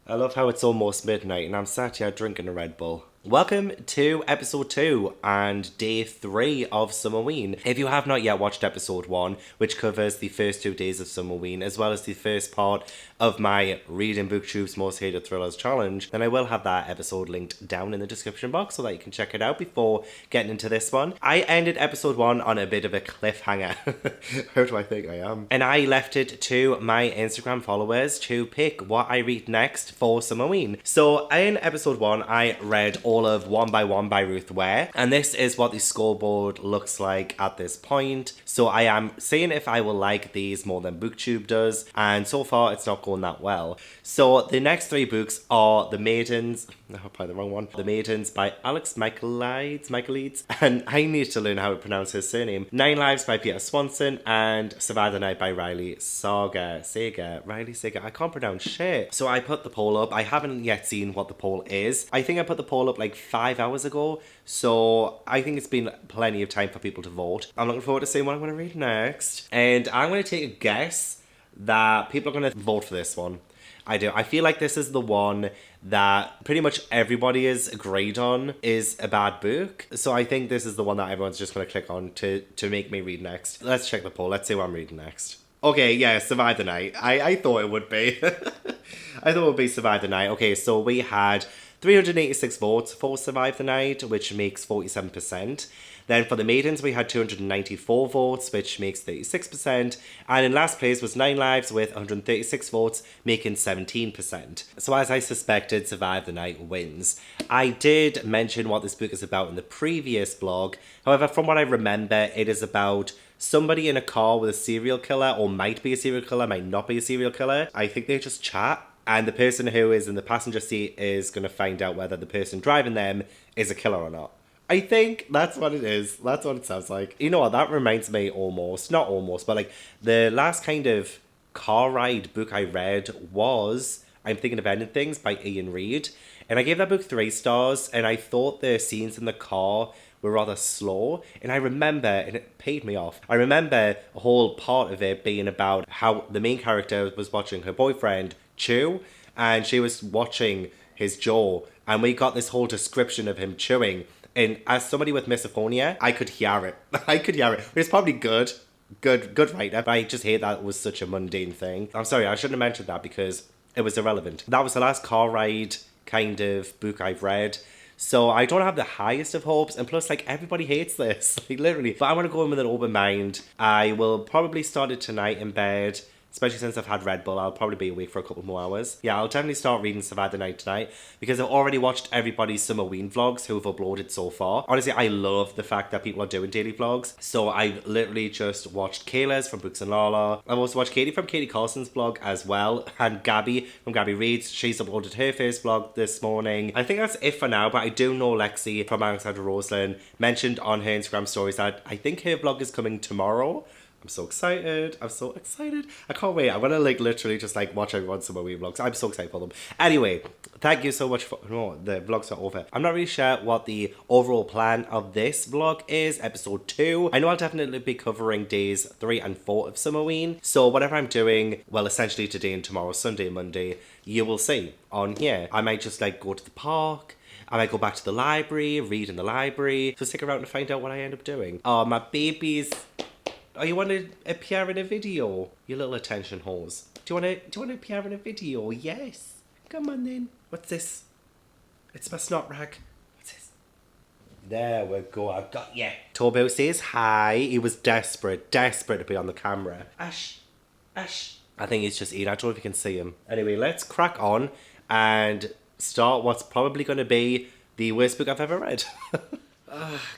I love how it's almost midnight and I'm sat here drinking a Red Bull. Welcome to episode 2 and day 3 of Summerween. If you have not yet watched episode 1, which covers the first 2 days of Summerween, as well as the first part of my Reading BookTube's Most Hated Thrillers challenge, then I will have that episode linked down in the description box so that you can check it out before getting into this one. I ended episode 1 on a bit of a cliffhanger. How do I think I am? And I left it to my Instagram followers to pick what I read next for Summerween. So in episode 1, I read all of One by One by Ruth Ware, and this is what the scoreboard looks like at this point. So I am seeing if I will like these more than BookTube does, and so far it's not going that well. So the next 3 books are The Maidens, probably the wrong one, The Maidens by Michaelides, and I need to learn how to pronounce his surname, 9 Lives by Peter Swanson, and Survive the Night by Sagar, I can't pronounce shit. So I put the poll up. I haven't yet seen what the poll is. I think I put the poll up like 5 hours ago, so I think it's been plenty of time for people to vote. I'm looking forward to seeing what I'm going to read next, and I'm going to take a guess that people are going to vote for this one. I do. I feel like this is the one that pretty much everybody has agreed on is a bad book. So I think this is the one that everyone's just going to click on to make me read next. Let's check the poll. Let's see what I'm reading next. Okay, yeah, Survive the Night. I thought it would be. I thought it would be Survive the Night. Okay, so we had 386 votes for Survive the Night, which makes 47%. Then for The Maidens, we had 294 votes, which makes 36%. And in last place was 9 Lives with 136 votes, making 17%. So as I suspected, Survive the Night wins. I did mention what this book is about in the previous blog. However, from what I remember, it is about somebody in a car with a serial killer, or might be a serial killer, might not be a serial killer. I think they just chat. And the person who is in the passenger seat is going to find out whether the person driving them is a killer or not. I think that's what it is. That's what it sounds like. You know what, that reminds me not almost, but like the last kind of car ride book I read was I'm Thinking of Ending Things by Ian Reid. And I gave that book 3 stars, and I thought the scenes in the car were rather slow. And I remember, and it paid me off, I remember a whole part of it being about how the main character was watching her boyfriend chew, and she was watching his jaw, and we got this whole description of him chewing. And as somebody with misophonia, I could hear it. It's probably good writer, but I just hate that it was such a mundane thing. I'm sorry, I shouldn't have mentioned that because it was irrelevant. That was the last car ride kind of book I've read. So I don't have the highest of hopes, and plus, like, everybody hates this, like, literally. But I want to go in with an open mind. I will probably start it tonight in bed, especially since I've had Red Bull. I'll probably be awake for a couple more hours. Yeah, I'll definitely start reading Survive the Night tonight, because I've already watched everybody's Summerween vlogs who've uploaded so far. Honestly, I love the fact that people are doing daily vlogs. So I literally just watched Kayla's from Books and Lala. I've also watched Katie from Katie Carson's vlog as well, and Gabby from Gabby Reads. She's uploaded her first vlog this morning. I think that's it for now, but I do know Lexi from Alexandra Roseland mentioned on her Instagram stories that I think her vlog is coming tomorrow. I'm so excited. I can't wait. I'm gonna literally just watch everyone's Summerween vlogs. I'm so excited for them. Anyway, thank you so much for... No, the vlogs are over. I'm not really sure what the overall plan of this vlog is, episode 2. I know I'll definitely be covering days 3 and 4 of Summerween. So whatever I'm doing, well, essentially today and tomorrow, Sunday and Monday, you will see on here. I might just go to the park. I might go back to the library, read in the library. So stick around to find out what I end up doing. Oh, my babies... Oh, you want to appear in a video? You little attention whores. Do you want to appear in a video? Yes. Come on then. What's this? It's my snot rag. What's this? There we go. I've got you. Torbo says hi. He was desperate to be on the camera. Ash. I think he's just eating. I don't know if you can see him. Anyway, let's crack on and start what's probably going to be the worst book I've ever read.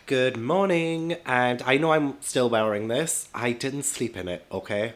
Good morning, and I know I'm still wearing this. I didn't sleep in it, okay?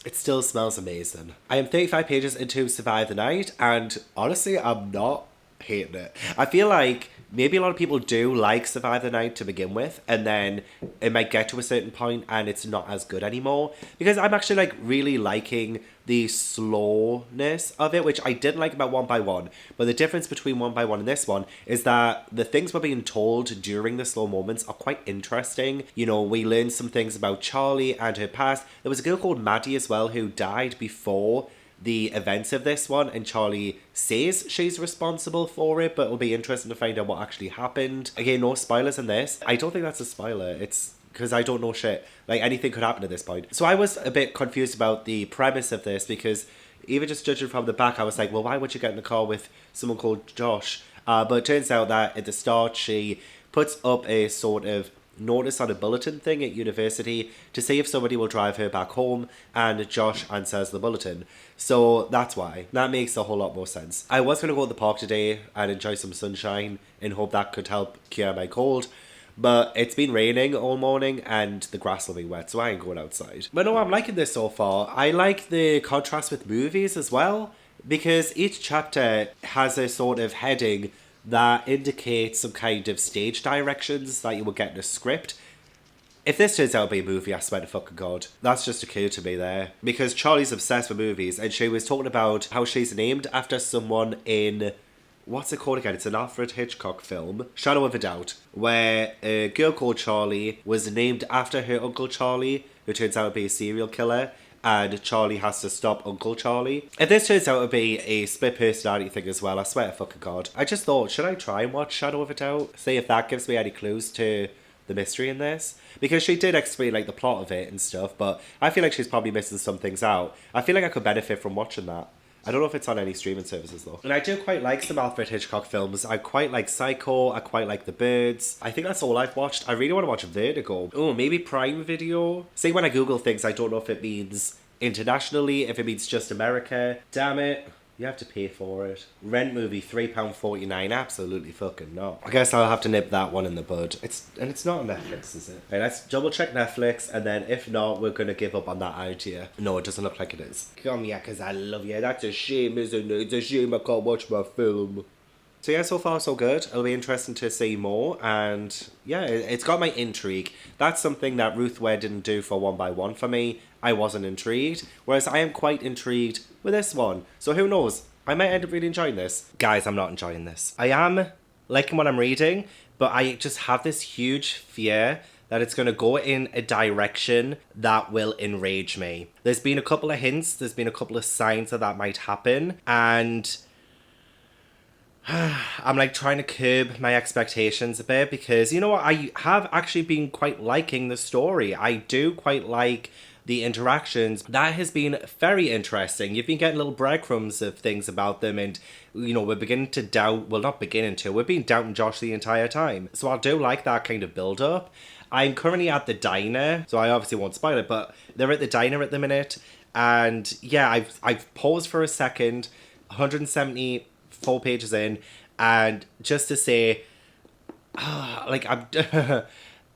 It still smells amazing. I am 35 pages into Survive the Night, and honestly, I'm not hating it. I feel like maybe a lot of people do like Survive the Night to begin with, and then it might get to a certain point and it's not as good anymore. Because I'm actually really liking the slowness of it, which I didn't like about One by One. But the difference between One by One and this one is that the things we're being told during the slow moments are quite interesting. You know, we learn some things about Charlie and her past. There was a girl called Maddie as well who died before the events of this one, and Charlie says she's responsible for it, but it'll be interesting to find out what actually happened. Again, no spoilers in this. I don't think that's a spoiler. It's because I don't know shit. Like, anything could happen at this point. So I was a bit confused about the premise of this, because even just judging from the back, I was like, well, why would you get in a car with someone called Josh? But it turns out that at the start, she puts up a sort of notice on a bulletin thing at university to see if somebody will drive her back home, and Josh answers the bulletin. So that's why. That makes a whole lot more sense. I was going to go to the park today and enjoy some sunshine and hope that could help cure my cold, but it's been raining all morning and the grass will be wet, so I ain't going outside. But no, I'm liking this so far. I like the contrast with movies as well, because each chapter has a sort of heading that indicates some kind of stage directions that you will get in a script. If this turns out to be a movie, I swear to fucking God. That's just occurred to me there. Because Charlie's obsessed with movies, and she was talking about how she's named after someone in... What's it called again? It's an Alfred Hitchcock film, Shadow of a Doubt, where a girl called Charlie was named after her Uncle Charlie, who turns out to be a serial killer, and Charlie has to stop Uncle Charlie. If this turns out to be a split personality thing as well, I swear to fucking God. I just thought, should I try and watch Shadow of a Doubt? See if that gives me any clues to the mystery in this. Because she did explain like the plot of it and stuff, but I feel like she's probably missing some things out. I feel like I could benefit from watching that. I don't know if it's on any streaming services though. And I do quite like some Alfred Hitchcock films. I quite like Psycho. I quite like The Birds. I think that's all I've watched. I really want to watch Vertigo. Oh, maybe Prime Video. See, when I Google things, I don't know if it means internationally, if it means just America. Damn it. You have to pay for it. Rent movie, £3.49. Absolutely fucking no. I guess I'll have to nip that one in the bud. It's not on Netflix, is it? Right, let's double check Netflix, and then if not, we're going to give up on that idea. No, it doesn't look like it is. Come here, because I love you. That's a shame, isn't it? It's a shame I can't watch my film. So yeah, so far so good. It'll be interesting to see more, and yeah, it's got my intrigue. That's something that Ruth Ware didn't do for One by One for me. I wasn't intrigued, whereas I am quite intrigued with this one. So who knows? I might end up really enjoying this. Guys, I'm not enjoying this. I am liking what I'm reading, but I just have this huge fear that it's going to go in a direction that will enrage me. There's been a couple of hints, there's been a couple of signs that might happen, and I'm like trying to curb my expectations a bit, because you know what, I have actually been quite liking the story. I do quite like the interactions. That has been very interesting. You've been getting little breadcrumbs of things about them, and you know, we're beginning to doubt, well, not beginning to, we've been doubting Josh the entire time. So I do like that kind of build up. I'm currently at the diner, so I obviously won't spoil it, but they're at the diner at the minute, and yeah, I've paused for a second, 174 pages in, and just to say, like,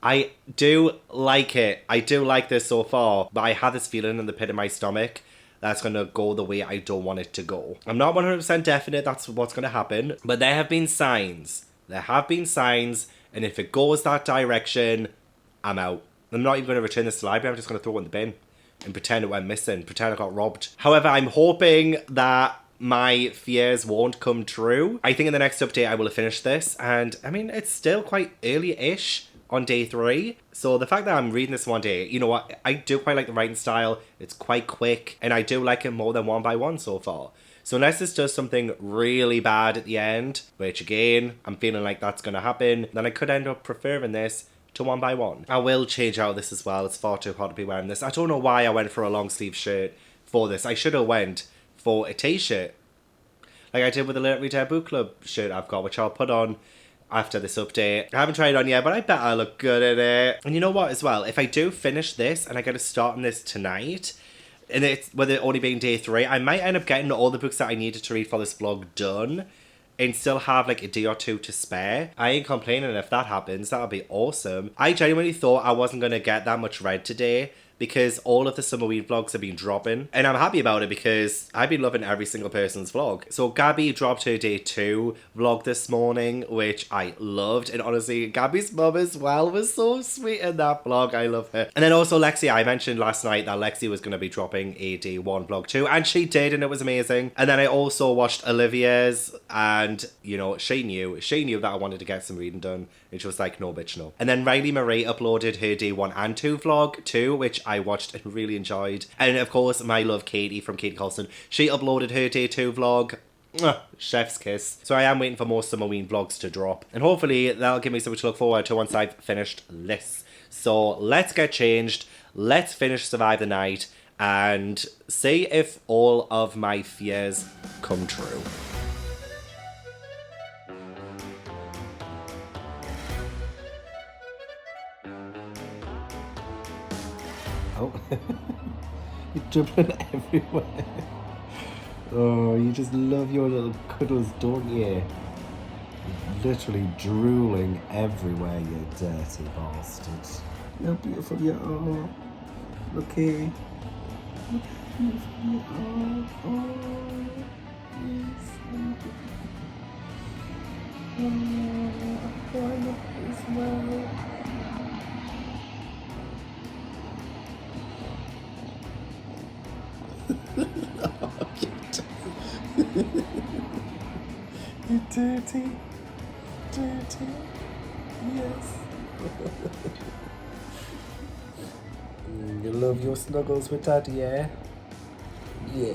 I do like it. I do like this so far, but I have this feeling in the pit of my stomach that's going to go the way I don't want it to go. I'm not 100% definite that's what's going to happen, but there have been signs. There have been signs, and if it goes that direction, I'm out. I'm not even going to return this to the library. I'm just going to throw it in the bin and pretend it went missing, pretend I got robbed. However, I'm hoping that my fears won't come true. I think in the next update I will have finished this, and I mean, it's still quite early-ish on day 3. So the fact that I'm reading this one day, you know what, I do quite like the writing style. It's quite quick, and I do like it more than One by One so far. So unless this does something really bad at the end, which again, I'm feeling like that's going to happen, then I could end up preferring this to One by One. I will change out this as well. It's far too hot to be wearing this. I don't know why I went for a long sleeve shirt for this. I should have went for a t-shirt, like I did with the Literary Dare Book Club shirt I've got, which I'll put on after this update. I haven't tried it on yet, but I bet I look good in it. And you know what as well, if I do finish this and I get to start on this tonight, and it's with it only being day 3, I might end up getting all the books that I needed to read for this vlog done and still have like a day or two to spare. I ain't complaining if that happens. That'll be awesome. I genuinely thought I wasn't going to get that much read today, because all of the Summerween vlogs have been dropping. And I'm happy about it, because I've been loving every single person's vlog. So Gabby dropped her day 2 vlog this morning, which I loved. And honestly, Gabby's mum as well was so sweet in that vlog. I love her. And then also Lexi, I mentioned last night that Lexi was going to be dropping a day 1 vlog too. And she did, and it was amazing. And then I also watched Olivia's, and you know, she knew that I wanted to get some reading done. And she was like, no bitch, no. And then Riley Marie uploaded her day 1 and 2 vlog too, which I watched and really enjoyed. And of course, my love Katie from Katie Colson, she uploaded her day 2 vlog. Chef's kiss. So I am waiting for more Summerween vlogs to drop. And hopefully that'll give me something to look forward to once I've finished this. So let's get changed. Let's finish Survive the Night and see if all of my fears come true. Oh, you're dribbling everywhere. Oh, you just love your little cuddles, don't you? You're literally drooling everywhere, you dirty bastard. Look how beautiful you are. Look here. Look how beautiful you are. Oh, yes. Oh, I love you as well. You dirty, dirty, yes. You love your snuggles with Daddy, yeah? Yeah.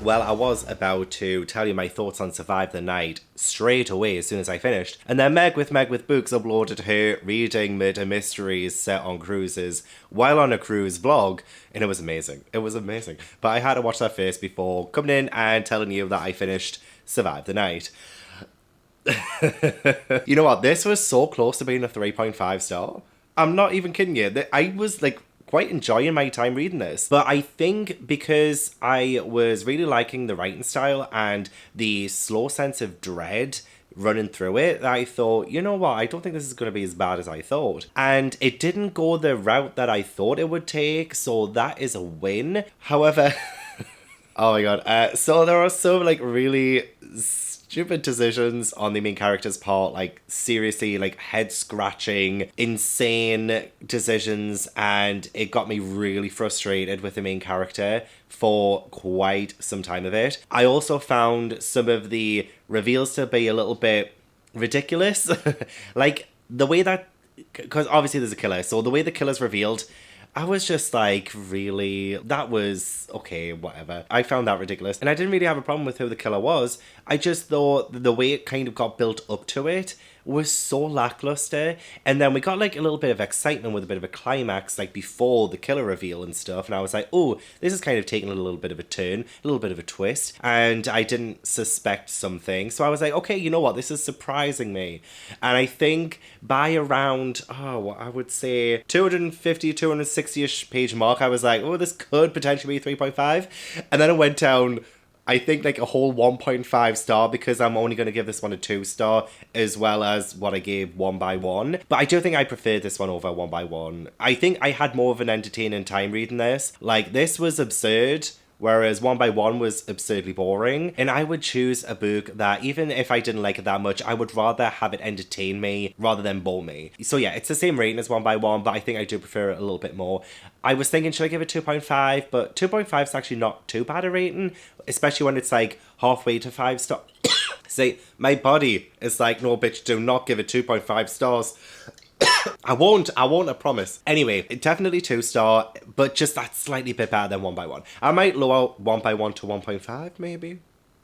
Well, I was about to tell you my thoughts on Survive the Night straight away as soon as I finished. And then Meg with Books uploaded her reading murder mysteries set on cruises while on a cruise vlog. And it was amazing. It was amazing. But I had to watch that first before coming in and telling you that I finished Survive the Night. You know what? This was so close to being a 3.5 star. I'm not even kidding you. I was like quite enjoying my time reading this. But I think because I was really liking the writing style and the slow sense of dread running through it, I thought, you know what, I don't think this is going to be as bad as I thought. And it didn't go the route that I thought it would take, so that is a win. However, oh my god, so there are some like really stupid decisions on the main character's part, like seriously, like head-scratching, insane decisions, and it got me really frustrated with the main character for quite some time of it. I also found some of the reveals to be a little bit ridiculous. Like the way that, because obviously there's a killer, so the way the killer's revealed, I was just like, really? That was, okay, whatever. I found that ridiculous. And I didn't really have a problem with who the killer was. I just thought the way it kind of got built up to it was so lackluster. And then we got like a little bit of excitement with a bit of a climax like before the killer reveal and stuff. And I was like, oh, this is kind of taking a little bit of a turn, a little bit of a twist. And I didn't suspect something. So I was like, okay, you know what? This is surprising me. And I think by around, I would say 250, 260-ish page mark, I was like, oh, this could potentially be 3.5. And then it went down, I think, like a whole 1.5 star because I'm only going to give this one a 2 star as well as what I gave 1 by 1. But I do think I preferred this one over 1 by 1. I think I had more of an entertaining time reading this. Like, this was absurd, whereas 1 by 1 was absurdly boring. And I would choose a book that, even if I didn't like it that much, I would rather have it entertain me rather than bore me. So yeah, it's the same rating as 1 by 1, but I think I do prefer it a little bit more. I was thinking, should I give it 2.5? But 2.5 is actually not too bad a rating, especially when it's like halfway to 5 stars. See, my body is like, no bitch, do not give it 2.5 stars. I won't, I promise. Anyway, definitely 2 star, but just that slightly bit better than 1 by 1. I might lower 1 by 1 to 1.5, maybe.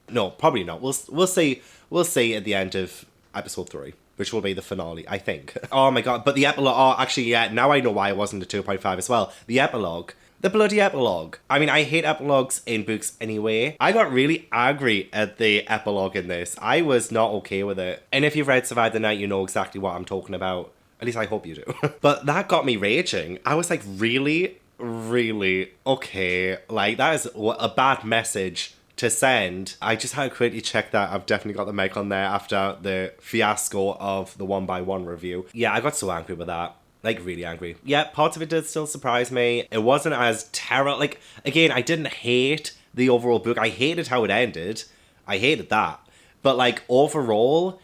No, probably not. We'll see. We'll see at the end of episode 3, which will be the finale, I think. Oh my god, but the epilogue, actually, yeah, now I know why it wasn't a 2.5 as well. The epilogue. The bloody epilogue. I mean, I hate epilogues in books anyway. I got really angry at the epilogue in this. I was not okay with it. And if you've read Survive the Night, you know exactly what I'm talking about. At least I hope you do. But that got me raging. I was like, really? Really? Okay. Like, that is a bad message to send. I just had to quickly check that I've definitely got the mic on there after the fiasco of the 1 by 1 review. Yeah, I got so angry with that. Like, really angry. Yeah, parts of it did still surprise me. It wasn't as terrible. Like, again, I didn't hate the overall book. I hated how it ended. I hated that. But, like, overall,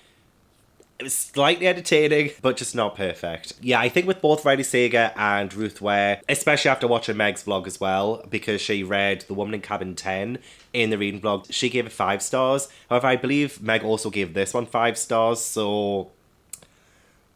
it was slightly entertaining, but just not perfect. Yeah, I think with both Riley Sager and Ruth Ware, especially after watching Meg's vlog as well, because she read The Woman in Cabin 10 in the reading vlog, she gave it 5 stars. However, I believe Meg also gave this one 5 stars, so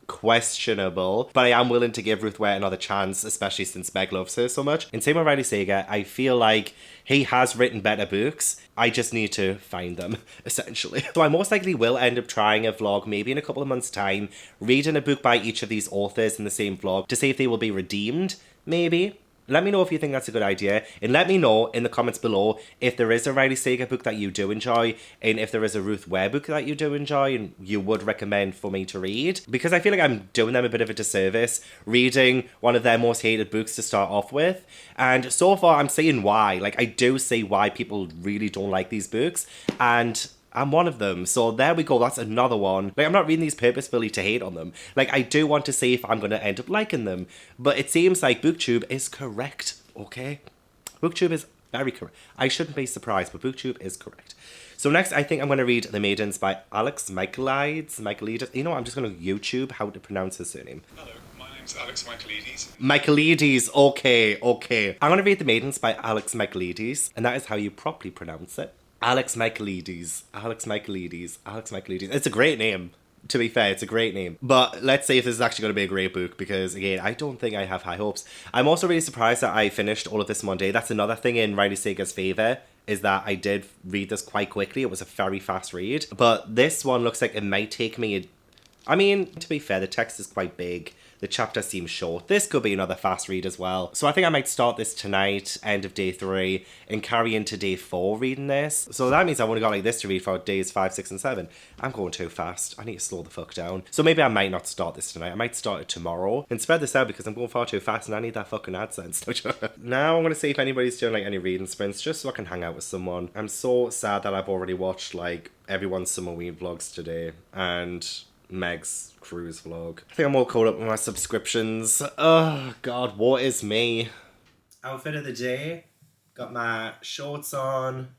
questionable, but I am willing to give Ruth Ware another chance, especially since Meg loves her so much. And same with Riley Sager, I feel like he has written better books. I just need to find them, essentially. So I most likely will end up trying a vlog, maybe in a couple of months' time, reading a book by each of these authors in the same vlog to see if they will be redeemed, maybe. Let me know if you think that's a good idea, and let me know in the comments below if there is a Riley Sager book that you do enjoy, and if there is a Ruth Ware book that you do enjoy and you would recommend for me to read. Because I feel like I'm doing them a bit of a disservice, reading one of their most hated books to start off with. And so far, I'm seeing why. Like, I do see why people really don't like these books, and I'm one of them. So there we go. That's another one. Like, I'm not reading these purposefully to hate on them. Like, I do want to see if I'm going to end up liking them. But it seems like BookTube is correct, okay? BookTube is very correct. I shouldn't be surprised, but BookTube is correct. So next, I think I'm going to read The Maidens by Alex Michaelides. You know what? I'm just going to YouTube how to pronounce his surname. Hello, my name's Alex Michaelides. Michaelides, okay. I'm going to read The Maidens by Alex Michaelides, and that is how you properly pronounce it. Alex Michaelides. It's a great name. To be fair, it's a great name. But let's see if this is actually going to be a great book, because, again, I don't think I have high hopes. I'm also really surprised that I finished all of this in one day. That's another thing in Riley Sager's favour, is that I did read this quite quickly. It was a very fast read. But this one looks like it might take me... I mean, to be fair, the text is quite big. The chapter seems short. This could be another fast read as well. So I think I might start this tonight, end of day 3, and carry into day 4 reading this. So that means I've only got like this to read for days 5, 6, and 7. I'm going too fast. I need to slow the fuck down. So maybe I might not start this tonight. I might start it tomorrow and spread this out, because I'm going far too fast and I need that fucking AdSense. Now I'm going to see if anybody's doing like any reading sprints, just so I can hang out with someone. I'm so sad that I've already watched like everyone's Summerween vlogs today and Meg's cruise vlog. I think I'm all caught up with my subscriptions. Oh god, what is me? Outfit of the day. Got my shorts on,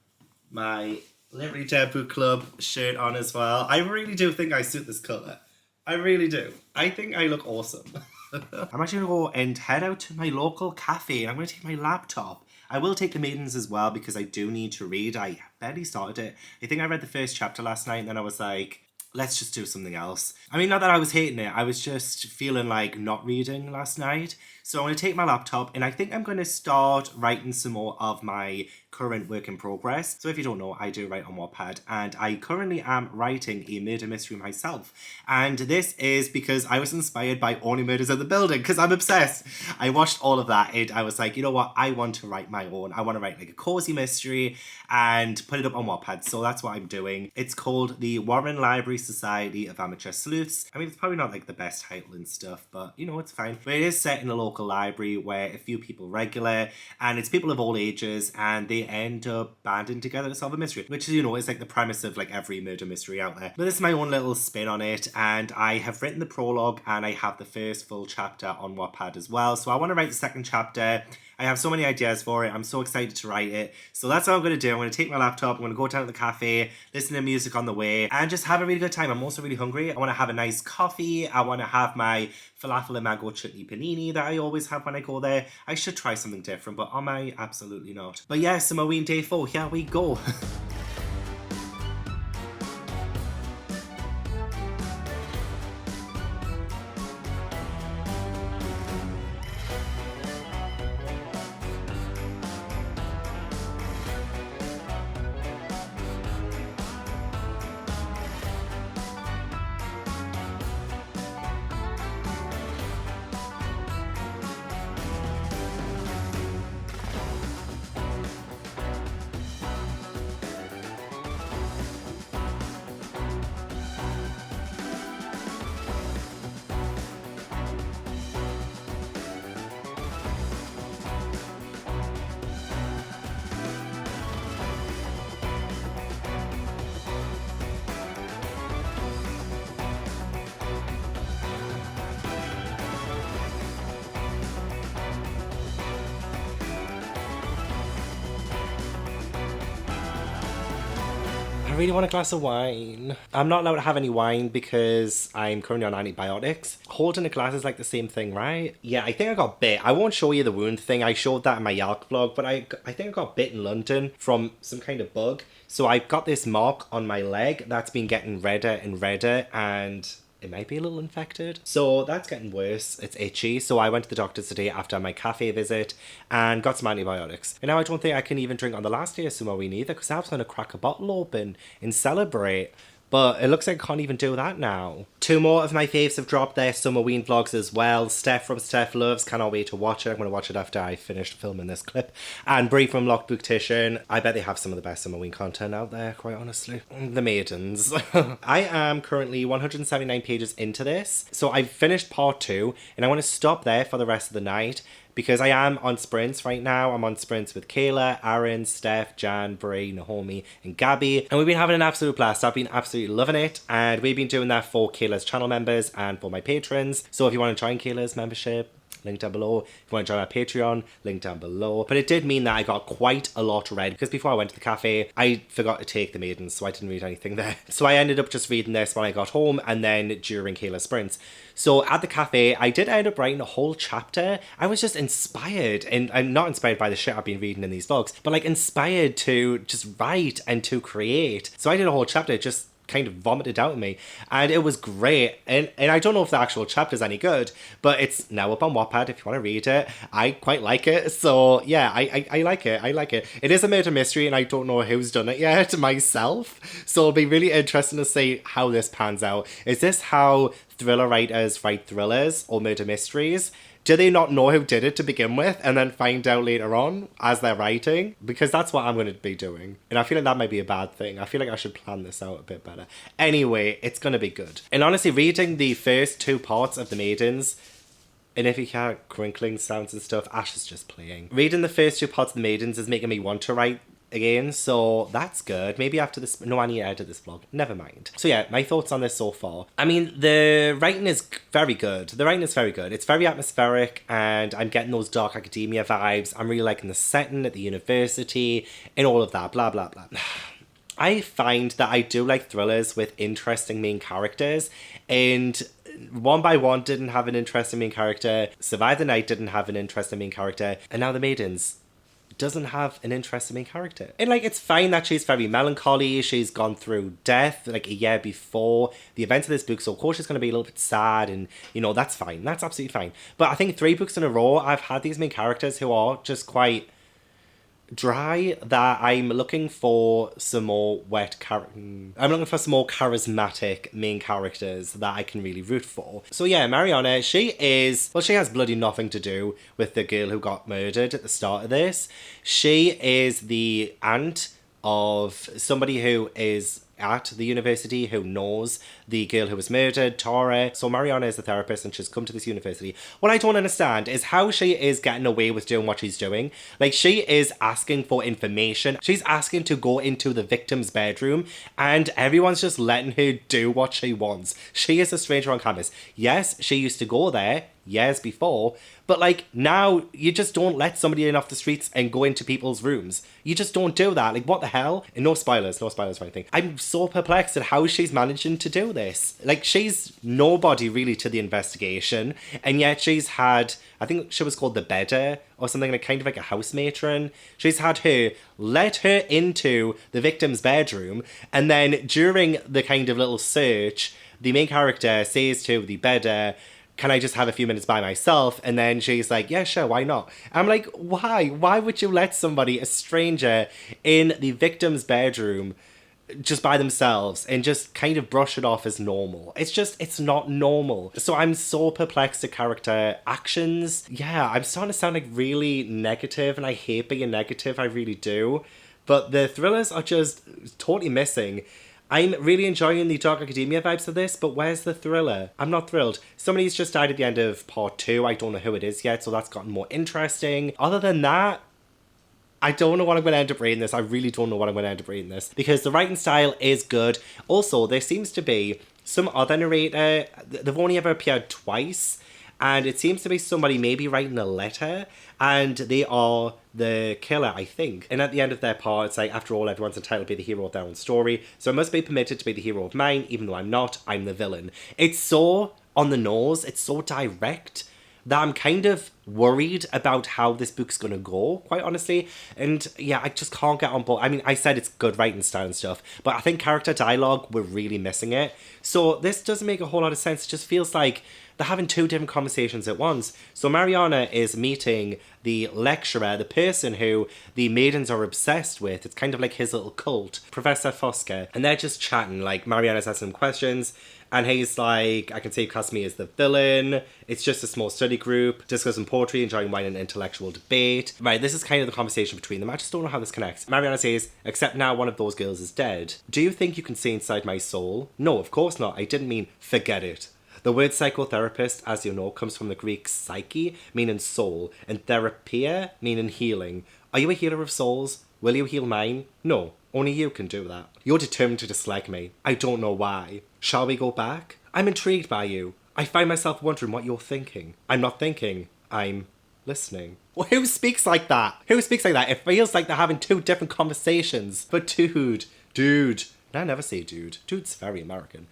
my Liberty Dead Book Club shirt on as well. I really do think I suit this colour. I really do. I think I look awesome. I'm actually going to go and head out to my local cafe, and I'm going to take my laptop. I will take The Maidens as well, because I do need to read. I barely started it. I think I read the first chapter last night, and then I was like, let's just do something else. I mean, not that I was hating it. I was just feeling like not reading last night. So I'm going to take my laptop, and I think I'm going to start writing some more of my current work in progress. So if you don't know, I do write on Wattpad, and I currently am writing a murder mystery myself. And this is because I was inspired by Only Murders in the Building, because I'm obsessed. I watched all of that, and I was like, you know what? I want to write my own. I want to write like a cozy mystery and put it up on Wattpad. So that's what I'm doing. It's called The Warren Library Society of Amateur Sleuths. I mean, it's probably not like the best title and stuff, but you know, it's fine. But it is set in a local library where a few people regular, and it's people of all ages, and they end up banding together to solve a mystery, which, you know, is like the premise of like every murder mystery out there. But this is my own little spin on it, and I have written the prologue, and I have the first full chapter on Wattpad as well. So I want to write the second chapter. I have so many ideas for it. I'm so excited to write it. So that's what I'm going to do. I'm going to take my laptop. I'm going to go down to the cafe, listen to music on the way, and just have a really good time. I'm also really hungry. I want to have a nice coffee. I want to have my falafel and mango chutney panini that I always have when I go there. I should try something different, but am I? Absolutely not. But yeah, Summerween day 4. Here we go. I really want a glass of wine. I'm not allowed to have any wine because I'm currently on antibiotics. Holding a glass is like the same thing, right? Yeah, I think I got bit. I won't show you the wound thing. I showed that in my Yalk vlog, but I think I got bit in London from some kind of bug. So I've got this mark on my leg that's been getting redder and redder, and it might be a little infected. So that's getting worse. It's itchy. So I went to the doctor today after my cafe visit and got some antibiotics. And now I don't think I can even drink on the last day of Summerween either, because I was going to crack a bottle open and celebrate. But it looks like I can't even do that now. 2 more of my faves have dropped their Summerween vlogs as well. Steph from Steph Loves, cannot wait to watch it. I'm going to watch it after I finish filming this clip. And Bree from Locked Booktition. I bet they have some of the best Summerween content out there, quite honestly. The Maidens. I am currently 179 pages into this. So I've finished part 2, and I want to stop there for the rest of the night, because I am on sprints right now. I'm on sprints with Kayla, Erin, Steph, Jan, Bree, Naomi, and Gabby. And we've been having an absolute blast. I've been absolutely loving it. And we've been doing that for Kayla's channel members and for my patrons. So if you want to join Kayla's membership, link down below. If you want to join our Patreon, link down below. But it did mean that I got quite a lot read, because before I went to the cafe, I forgot to take the Maidens, so I didn't read anything there. So I ended up just reading this when I got home and then during Kayla's sprints. So at the cafe, I did end up writing a whole chapter. I was just inspired, and I'm not inspired by the shit I've been reading in these vlogs, but like inspired to just write and to create. So I did a whole chapter just kind of vomited out of me, and it was great. And I don't know if the actual chapter's any good, but it's now up on Wattpad if you want to read it. I quite like it, so yeah, I like it. I like it. It is a murder mystery, and I don't know who's done it yet myself, so it'll be really interesting to see how this pans out. Is this how thriller writers write thrillers or murder mysteries? Do they not know who did it to begin with and then find out later on as they're writing? Because that's what I'm going to be doing. And I feel like that might be a bad thing. I feel like I should plan this out a bit better. Anyway, it's going to be good. And honestly, reading the first 2 parts of The Maidens, and if you hear crinkling sounds and stuff, Ash is just playing. Reading the first 2 parts of The Maidens is making me want to write again, so that's good. Maybe after this, no, I need to edit this vlog, never mind. So yeah, my thoughts on this so far. I mean, the writing is very good. The writing is very good. It's very atmospheric, and I'm getting those dark academia vibes. I'm really liking the setting at the university and all of that, blah blah blah. I find that I do like thrillers with interesting main characters, and One by One didn't have an interesting main character, Survive the Night didn't have an interesting main character, and now The Maidens doesn't have an interesting main character. And like, it's fine that she's very melancholy, she's gone through death like a year before the events of this book, so of course she's going to be a little bit sad, and you know, that's fine, that's absolutely fine. But I think 3 books in a row I've had these main characters who are just quite dry, that I'm looking for some more I'm looking for some more charismatic main characters that I can really root for. So yeah, Mariana, she has bloody nothing to do with the girl who got murdered at the start of this. She is the aunt of somebody who is at the university who knows the girl who was murdered, Tara. So Mariana is a therapist and she's come to this university. What I don't understand is how she is getting away with doing what she's doing. Like, she is asking for information. She's asking to go into the victim's bedroom, and everyone's just letting her do what she wants. She is a stranger on campus. Yes, she used to go there years before, but like, now you just don't let somebody in off the streets and go into people's rooms. You just don't do that. Like, what the hell? And no spoilers or anything. I'm so perplexed at how she's managing to do this. Like, she's nobody really to the investigation, and yet she's had, I think she was called the bedder or something, like kind of like a house matron. She's had her let her into the victim's bedroom, and then during the kind of little search, the main character says to the bedder, "Can I just have a few minutes by myself?" And then she's like, "Yeah, sure, why not?" I'm like, why? Why would you let somebody, a stranger, in the victim's bedroom just by themselves and just kind of brush it off as normal? It's not normal. So I'm so perplexed at character actions. Yeah, I'm starting to sound like really negative, and I hate being negative, I really do. But the thrillers are just totally missing. I'm really enjoying the dark academia vibes of this, but where's the thriller? I'm not thrilled. Somebody's just died at the end of part 2. I don't know who it is yet, so that's gotten more interesting. Other than that, I don't know what I'm going to end up rating this. I really don't know what I'm going to end up rating this, because the writing style is good. Also, there seems to be some other narrator. They've only ever appeared twice, and it seems to be somebody maybe writing a letter, and they are the killer, I think. And at the end of their part, it's like, after all, everyone's entitled to be the hero of their own story, so I must be permitted to be the hero of mine, even though I'm not. I'm the villain. It's so on the nose, it's so direct, that I'm kind of worried about how this book's gonna go, quite honestly. And yeah, I just can't get on board. I mean, I said it's good writing style and stuff, but I think character dialogue, we're really missing it. So this doesn't make a whole lot of sense. It just feels like they're having two different conversations at once. So Mariana is meeting the lecturer, the person who the maidens are obsessed with. It's kind of like his little cult, Professor Fosker. And they're just chatting, like Mariana's asking him questions, and he's like, I can see Casimir as the villain. It's just a small study group, discussing poetry, enjoying wine and intellectual debate. Right, this is kind of the conversation between them. I just don't know how this connects. Mariana says, except now one of those girls is dead. Do you think you can see inside my soul? No, of course not. I didn't mean forget it. The word psychotherapist, as you know, comes from the Greek psyche, meaning soul, and therapia, meaning healing. Are you a healer of souls? Will you heal mine? No, only you can do that. You're determined to dislike me. I don't know why. Shall we go back? I'm intrigued by you. I find myself wondering what you're thinking. I'm not thinking. I'm listening. Well, who speaks like that? Who speaks like that? It feels like they're having two different conversations. But dude. I never say dude. Dude's very American.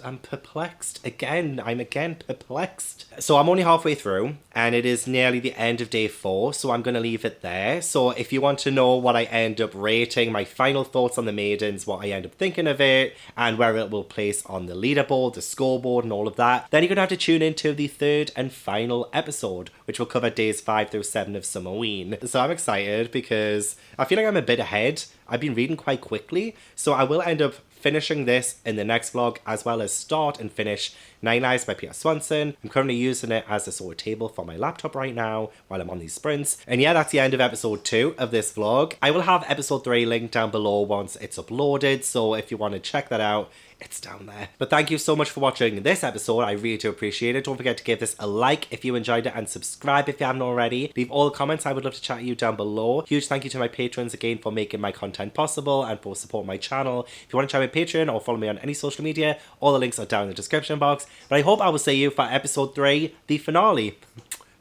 I'm perplexed. I'm again perplexed. So I'm only halfway through, and it is nearly the end of day 4, so I'm going to leave it there. So if you want to know what I end up rating, my final thoughts on the Maidens, what I end up thinking of it, and where it will place on the leaderboard, the scoreboard, and all of that, then you're going to have to tune into the third and final episode, which will cover days 5 through 7 of Summerween. So I'm excited because I feel like I'm a bit ahead. I've been reading quite quickly, so I will end up finishing this in the next vlog, as well as start and finish Nine Lives by Peter Swanson. I'm currently using it as a sort of table for my laptop right now while I'm on these sprints. And yeah, that's the end of episode 2 of this vlog. I will have episode 3 linked down below once it's uploaded, so if you want to check that out, it's down there. But thank you so much for watching this episode. I really do appreciate it. Don't forget to give this a like if you enjoyed it, and subscribe if you haven't already. Leave all the comments. I would love to chat to you down below. Huge thank you to my patrons again for making my content possible and for supporting my channel. If you want to try my Patreon or follow me on any social media, all the links are down in the description box. But I hope I will see you for episode 3, the finale.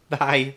Bye.